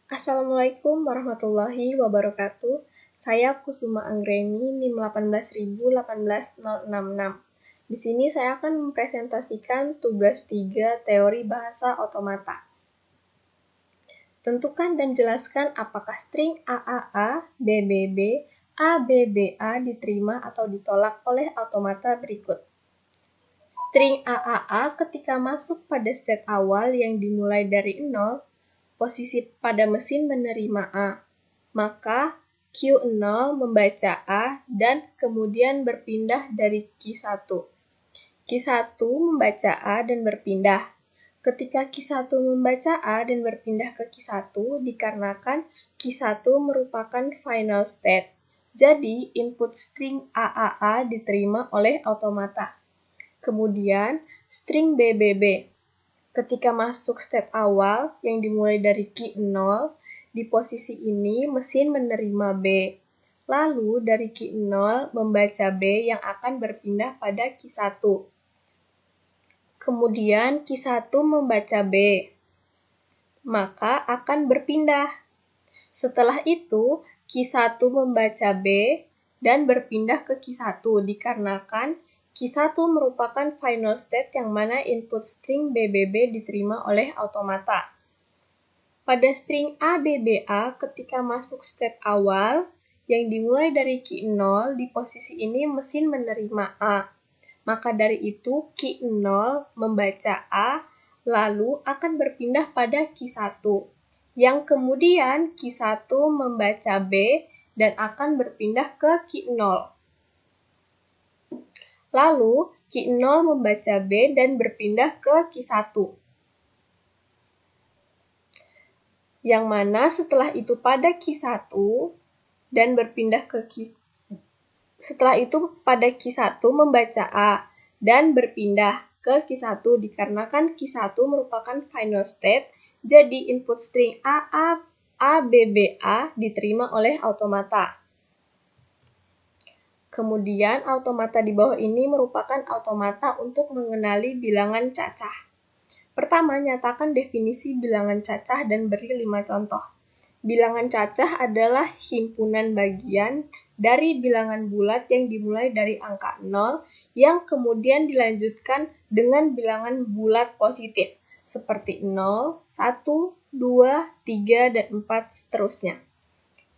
Assalamualaikum warahmatullahi wabarakatuh. Saya Kusuma Anggreni, NIM 1818066. Di sini saya akan mempresentasikan tugas 3 teori bahasa otomata. Tentukan dan jelaskan apakah string AAA, BBB, ABBA diterima atau ditolak oleh automata berikut. String AAA ketika masuk pada state awal yang dimulai dari 0, posisi pada mesin menerima A, maka Q0 membaca A dan kemudian berpindah dari Q1. Q1 membaca A dan berpindah. Ketika Q1 membaca A dan berpindah ke Q1 dikarenakan Q1 merupakan final state. Jadi, input string AAA diterima oleh automata. Kemudian, string BBB. Ketika masuk state awal yang dimulai dari Q0, di posisi ini mesin menerima B. Lalu dari Q0 membaca B yang akan berpindah pada Q1. Kemudian Q1 membaca B, maka akan berpindah. Setelah itu Q1 membaca B dan berpindah ke Q1 dikarenakan Q1 merupakan final state yang mana input string BBB diterima oleh automata. Pada string ABBA ketika masuk state awal yang dimulai dari Q0, di posisi ini mesin menerima A. Maka dari itu Q0 membaca A lalu akan berpindah pada Q1. Yang kemudian Q1 membaca B dan akan berpindah ke Q0. Lalu, Q0 membaca B dan berpindah ke Q1. Yang mana setelah itu pada Q1 dan berpindah ke setelah itu pada Q1 membaca A dan berpindah ke Q1 dikarenakan Q1 merupakan final state, jadi input string ABBA diterima oleh automata. Kemudian, automata di bawah ini merupakan automata untuk mengenali bilangan cacah. Pertama, nyatakan definisi bilangan cacah dan beri 5 contoh. Bilangan cacah adalah himpunan bagian dari bilangan bulat yang dimulai dari angka 0 yang kemudian dilanjutkan dengan bilangan bulat positif, seperti 0, 1, 2, 3, dan 4, seterusnya.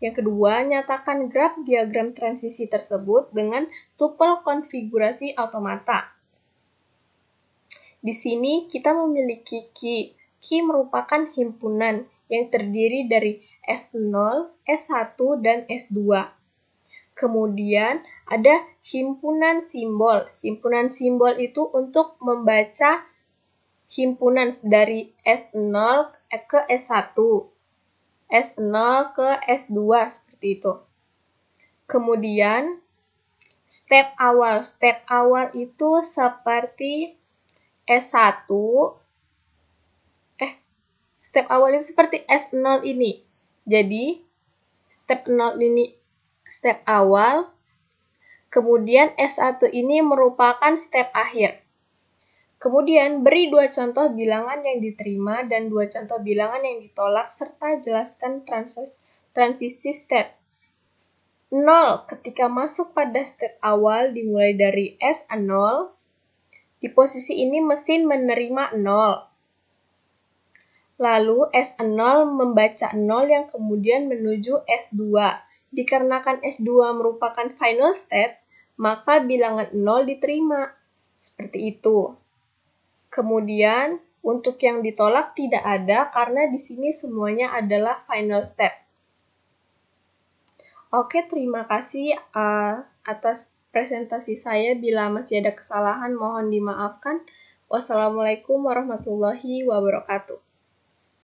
Yang kedua, nyatakan graf diagram transisi tersebut dengan tupel konfigurasi automata. Di sini kita memiliki key. Key merupakan himpunan yang terdiri dari S0, S1, dan S2. Kemudian ada himpunan simbol. Himpunan simbol itu untuk membaca himpunan dari S0 ke S1. S0 ke S2 seperti itu. Kemudian step awal. Step awal itu seperti S1. Step awal itu seperti S0 ini. Jadi step 0 ini step awal. Kemudian S1 ini merupakan step akhir. Kemudian, beri 2 contoh bilangan yang diterima dan 2 contoh bilangan yang ditolak, serta jelaskan transisi state. 0 ketika masuk pada state awal dimulai dari S0, di posisi ini mesin menerima 0. Lalu S0 membaca 0 yang kemudian menuju S2. Dikarenakan S2 merupakan final state, maka bilangan 0 diterima. Seperti itu. Kemudian, untuk yang ditolak tidak ada karena di sini semuanya adalah final step. Oke, terima kasih atas presentasi saya. Bila masih ada kesalahan, mohon dimaafkan. Wassalamualaikum warahmatullahi wabarakatuh.